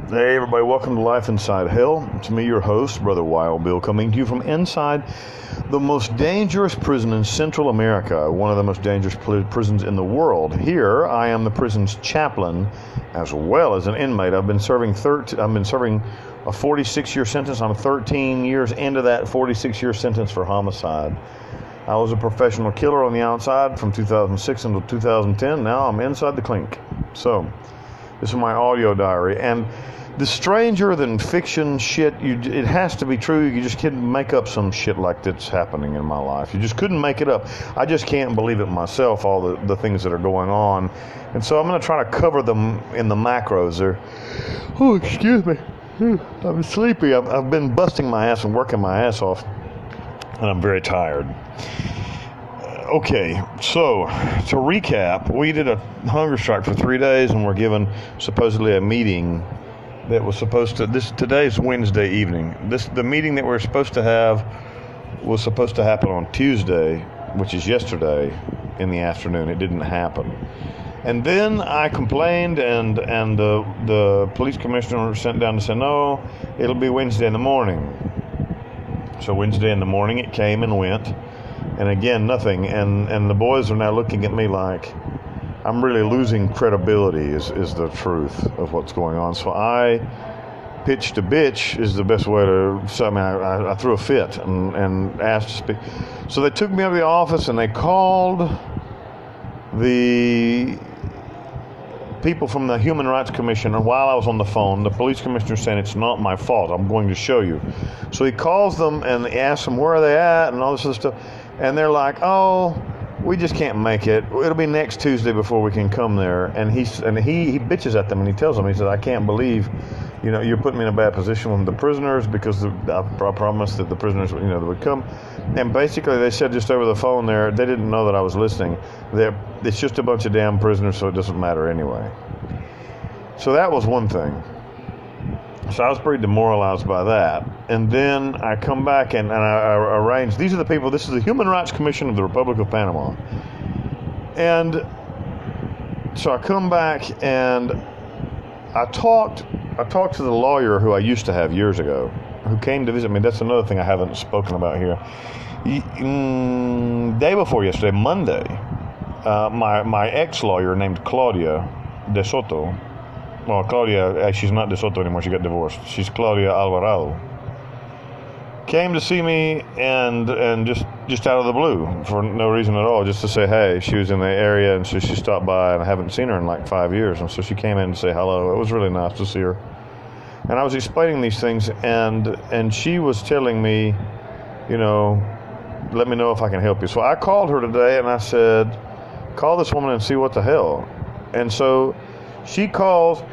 Hey everybody, welcome to Life Inside Hell. It's me, your host, Brother Wild Bill, coming to you from inside the most dangerous prison in Central America, one of the most dangerous prisons in the world. Here, I am the prison's chaplain, as well as an inmate. I've been serving a 46-year sentence. I'm 13 years into that 46-year sentence for homicide. I was a professional killer on the outside from 2006 until 2010. Now I'm inside the clink. So, this is my audio diary, and the stranger than fiction shit, it has to be true. You just couldn't make up some shit like that's happening in my life. You just couldn't make it up. I just can't believe it myself, all the things that are going on. And so I'm going to try to cover them in the macros there. Oh, excuse me. I'm sleepy. I've been busting my ass and working my ass off, and I'm very tired. Okay, so to recap, we did a hunger strike for 3 days, and we're given supposedly a meeting that was supposed to, today's Wednesday evening. The meeting that we're supposed to have was supposed to happen on Tuesday, which is yesterday in the afternoon. It didn't happen. And then I complained, and the police commissioner sent down to say, no, it'll be Wednesday in the morning. So Wednesday in the morning it came and went, and again, nothing. And the boys are now looking at me like I'm really losing credibility is the truth of what's going on. So I pitched a bitch is the best way to say. I threw a fit and asked to speak. So they took me out of the office and they called the people from the Human Rights Commission. And while I was on the phone, the police commissioner saying, it's not my fault, I'm going to show you. So he calls them and asks them where are they at and all this other stuff. And they're like, oh, we just can't make it. It'll be next Tuesday before we can come there. And he bitches at them and he tells them, he says, I can't believe, you're putting me in a bad position with the prisoners because I promised that the prisoners, they would come. And basically they said just over the phone there, they didn't know that I was listening. It's just a bunch of damn prisoners, so it doesn't matter anyway. So that was one thing. So I was pretty demoralized by that. And then I come back and I arrange, these are the people, this is the Human Rights Commission of the Republic of Panama. And so I come back and I talked to the lawyer who I used to have years ago, who came to visit me. That's another thing I haven't spoken about here. Day before yesterday, Monday, my ex-lawyer named Claudia De Soto, well, Claudia, she's not De Soto anymore, she got divorced. She's Claudia Alvarado. Came to see me and just out of the blue, for no reason at all, just to say hey. She was in the area, and so she stopped by, and I haven't seen her in like 5 years, and so she came in to say hello. It was really nice to see her. And I was explaining these things, and she was telling me, let me know if I can help you. So I called her today, and I said, call this woman and see what the hell. And so she calls,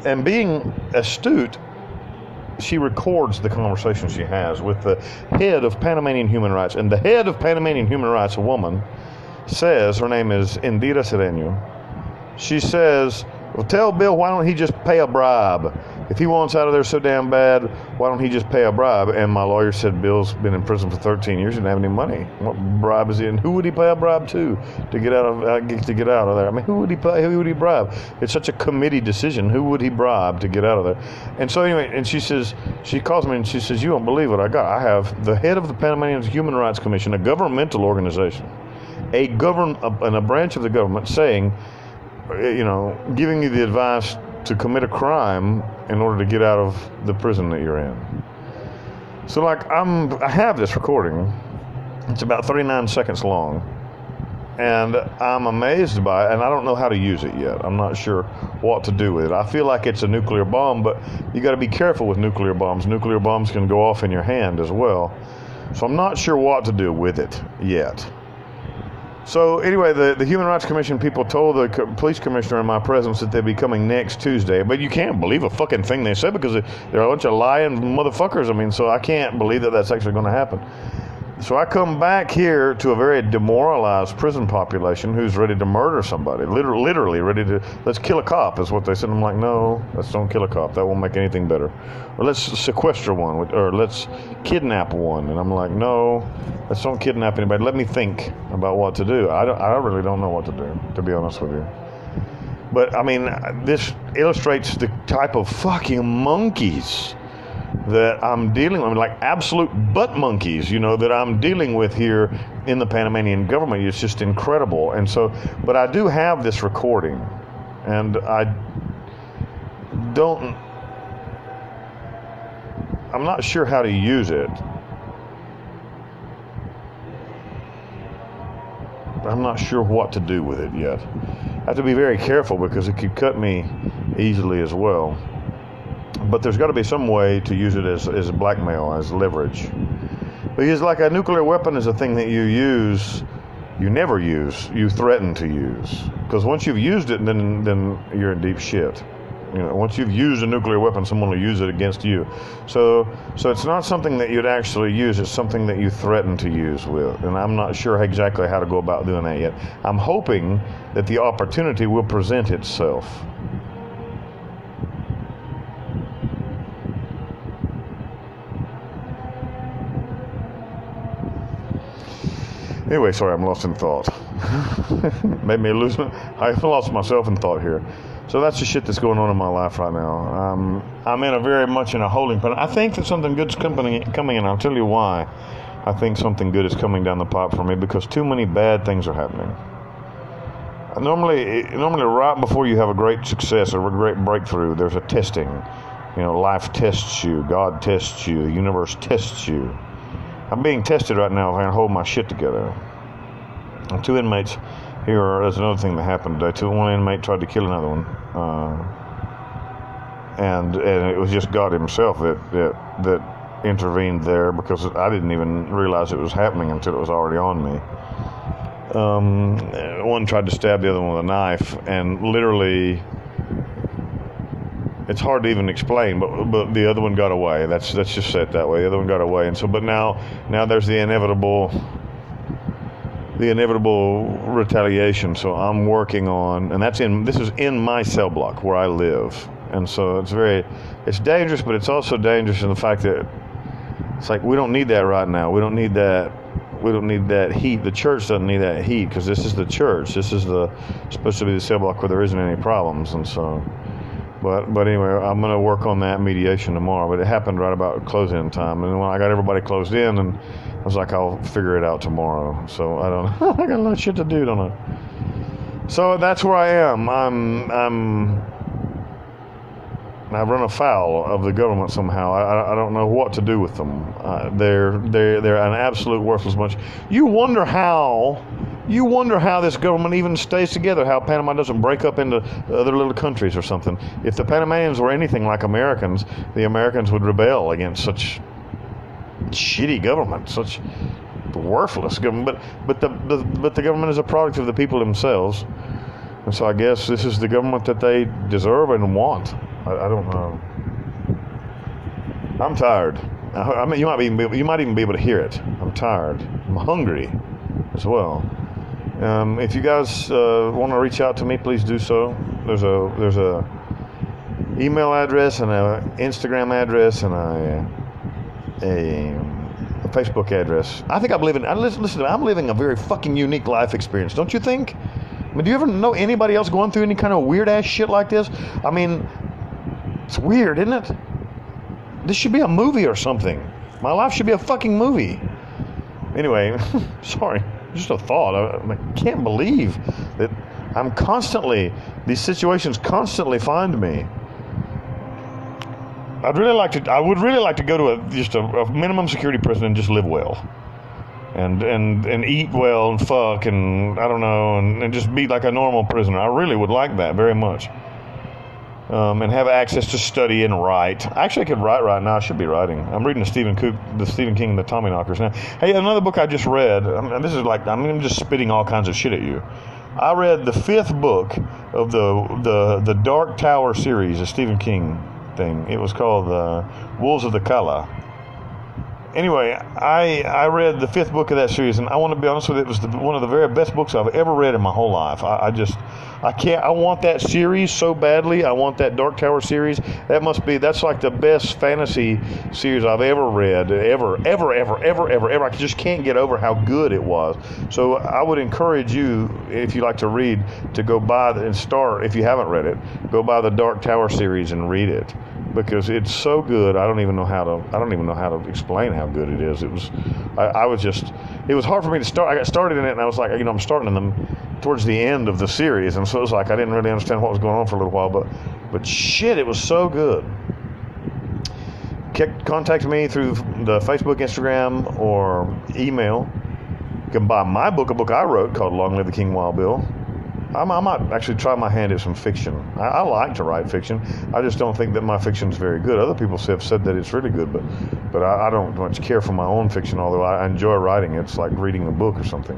and being astute, she records the conversation she has with the head of Panamanian Human Rights. And the head of Panamanian Human Rights, a woman, says, her name is Indira Sereno. She says, well, tell Bill, why don't he just pay a bribe? If he wants out of there so damn bad, why don't he just pay a bribe? And my lawyer said, Bill's been in prison for 13 years, he didn't have any money. What bribe is he? And who would he pay a bribe to get out of there? I mean, who would he bribe? It's such a committee decision. Who would he bribe to get out of there? And so anyway, and she says, she calls me and she says, you don't believe what I got. I have the head of the Panamanian Human Rights Commission, a governmental organization, a branch of the government saying, giving you the advice to commit a crime in order to get out of the prison that you're in. So I have this recording. It's about 39 seconds long. And I'm amazed by it, and I don't know how to use it yet. I'm not sure what to do with it. I feel like it's a nuclear bomb, but you got to be careful with nuclear bombs. Nuclear bombs can go off in your hand as well. So I'm not sure what to do with it yet. So anyway, the Human Rights Commission people told the police commissioner in my presence that they'd be coming next Tuesday. But you can't believe a fucking thing they said because they're a bunch of lying motherfuckers. I mean, so I can't believe that that's actually going to happen. So I come back here to a very demoralized prison population who's ready to murder somebody, literally ready to, let's kill a cop is what they said. I'm like, no, let's don't kill a cop. That won't make anything better. Or let's sequester one, or let's kidnap one. And I'm like, no, let's don't kidnap anybody. Let me think about what to do. I really don't know what to do, to be honest with you. But I mean, this illustrates the type of fucking monkeys that I'm dealing with, like absolute butt monkeys, that I'm dealing with here in the Panamanian government. It's just incredible. And so, but I do have this recording, and I'm not sure how to use it. I'm not sure what to do with it yet. I have to be very careful because it could cut me easily as well. But there's got to be some way to use it as blackmail, as leverage. Because like a nuclear weapon is a thing that you never use, you threaten to use. Because once you've used it, then you're in deep shit. Once you've used a nuclear weapon, someone will use it against you. So it's not something that you'd actually use, it's something that you threaten to use with. And I'm not sure exactly how to go about doing that yet. I'm hoping that the opportunity will present itself. Anyway, sorry, I'm lost in thought. Made me lose. I lost myself in thought here. So that's the shit that's going on in my life right now. I'm in very much in a holding pattern. I think that something good's coming, and I'll tell you why. I think something good is coming down the pipe for me because too many bad things are happening. Normally, right before you have a great success or a great breakthrough, there's a testing. Life tests you, God tests you, the universe tests you. I'm being tested right now if I can hold my shit together. And 2 inmates here, there's another thing that happened today. One inmate tried to kill another one. And it was just God himself that intervened there because I didn't even realize it was happening until it was already on me. One tried to stab the other one with a knife, and literally, it's hard to even explain, but the other one got away. That's just set that way. The other one got away, and so, but now there's the inevitable retaliation. So I'm working on, and this is in my cell block where I live, and so it's dangerous, but it's also dangerous in the fact that it's like we don't need that right now. We don't need that heat. The church doesn't need that heat because this is the church. This is supposed to be the cell block where there isn't any problems, and so. But anyway, I'm going to work on that mediation tomorrow. But it happened right about closing time. And when I got everybody closed in, and I was like, I'll figure it out tomorrow. So I don't know. I got a lot of shit to do, don't I? So that's where I am. I've run afoul of the government somehow. I don't know what to do with them. They're an absolute worthless bunch. You wonder how this government even stays together, how Panama doesn't break up into other little countries or something. If the Panamanians were anything like Americans, the Americans would rebel against such shitty government, such worthless government. But the government is a product of the people themselves. And so I guess this is the government that they deserve and want. I don't know. I'm tired. I mean, you might even be able to hear it. I'm tired. I'm hungry as well. If you guys want to reach out to me, please do so. There's a email address and a Instagram address and a Facebook address. I think I'm living a very fucking unique life experience. Don't you think? I mean, do you ever know anybody else going through any kind of weird ass shit like this? I mean, it's weird, isn't it? This should be a movie or something. My life should be a fucking movie. Anyway, sorry. Just a thought. I can't believe that these situations constantly find me. I would really like to go to just a minimum security prison and just live well. And eat well and fuck and I don't know and just be like a normal prisoner. I really would like that very much. And have access to study and write. Actually, I could write right now. I should be writing. I'm reading the Stephen King, The Tommyknockers now. Hey, another book I just read. I'm just spitting all kinds of shit at you. I read the 5th book of the Dark Tower series, the Stephen King thing. It was called Wolves of the Cala. Anyway, I read the 5th book of that series, and I want to be honest with you, it was one of the very best books I've ever read in my whole life. I can't. I want that series so badly. I want that Dark Tower series. That's like the best fantasy series I've ever read, ever. I just can't get over how good it was. So I would encourage you, if you like to read, to go buy and start. If you haven't read it, go buy the Dark Tower series and read it, because it's so good. I don't even know how to explain how good it is. It was hard for me to start. I got started in it, and I was like, I'm starting in them towards the end of the series, and so it was like I didn't really understand what was going on for a little while, but shit, it was so good. Contact me through the Facebook, Instagram, or email. You can buy my book, a book I wrote called Long Live the King Wild Bill. I might actually try my hand at some fiction. I like to write fiction. I just don't think that my fiction is very good. Other people have said that it's really good, but I don't much care for my own fiction, although I enjoy writing it. It's like reading a book or something.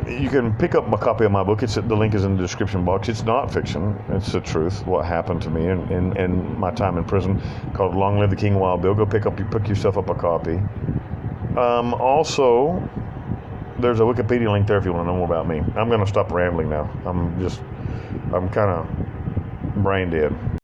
You can pick up a copy of my book. The link is in the description box. It's not fiction. It's the truth, what happened to me in my time in prison, called Long Live the King Wild Bill. Go pick yourself up a copy. Also, there's a Wikipedia link there if you want to know more about me. I'm going to stop rambling now. I'm kind of brain dead.